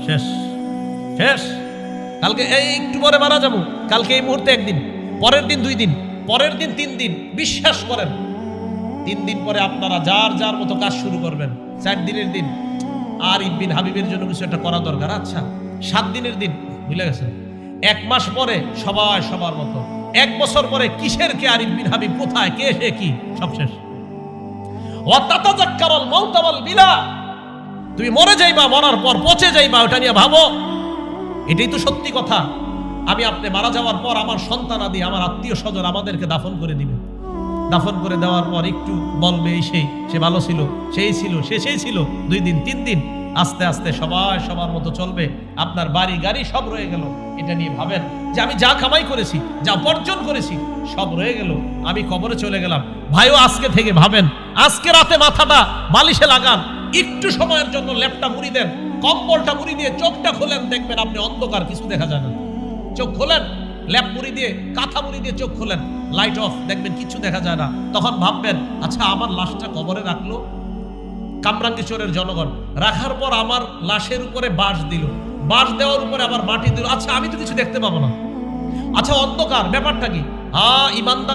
শেষ শেষ। কালকে এই একটু পরে মারা যাবো, কালকে এই মুহূর্তে একদিন, পরের দিন 2 দিন, পরের দিন 3 দিন। বিশ্বাস করেন 3 দিন পরে আপনারা যার যার মতো কাজ শুরু করবেন। 4 দিনের দিন আর ইবনে হাবিবের জন্য কিছু একটা করা দরকার। আচ্ছা 7 দিনের দিন ভুলে গেছেন। 1 মাস পরে সবাই সবার মতো। 1 বছর পরে কিসের কে আর ইবনে হাবিব কোথায়, কে সে কি, সব শেষ। ওয়া তাতাযাক্কারুল মাউত ওয়াল বিলা, তুমি মরে যাইবা, মরার পর পচে যাইবা, ওটা নিয়ে ভাবো। এটাই তো সত্যি কথা। আমি আপনি মারা যাওয়ার পর আমার সন্তানাদি, আমার আত্মীয় স্বজন আমাদেরকে দাফন করে দিবে। দাফন করে দেওয়ার পর একটু বলবে এই সেই, সে ভালো ছিল, সেই ছিল, সেই ছিল। 2 দিন 3 দিন আস্তে আস্তে সবাই সবার মতো চলবে। আপনার বাড়ি গাড়ি সব রয়ে গেল। এটা নিয়ে ভাবেন যে আমি যা কামাই করেছি, যা উপার্জন করেছি, সব রয়ে গেল, আমি কবরে চলে গেলাম। ভাইও আজকে থেকে ভাবেন, আজকে রাতে মাথাটা বালিশে লাগান, একটু সময়ের জন্য ল্যাপটা মুড়ি দেন, কম্বলটা মুড়ি দিয়ে চোখটা খোলেন, দেখবেন আপনি অন্ধকার, কিছু দেখা যায় না। চোখ খোলেন, ল্যাপ মুড়ি দিয়ে, কাঁথা মুড়ি দিয়ে চোখ খোলেন, লাইট অফ, দেখবেন কিছু দেখা যায় না। তখন ভাববেন, আচ্ছা আমার লাশটা কবরে রাখলো কামরাঙ্গীরচরের জনগণ, রাখার পর আমার লাশের উপরে বাঁশ দিল, বাঁশ দেওয়ার উপরে আবার মাটি দিল। আচ্ছা আমি তো কিছু দেখতে পাবো না। আচ্ছা অন্ধকার, ব্যাপারটা কি? ইমানদার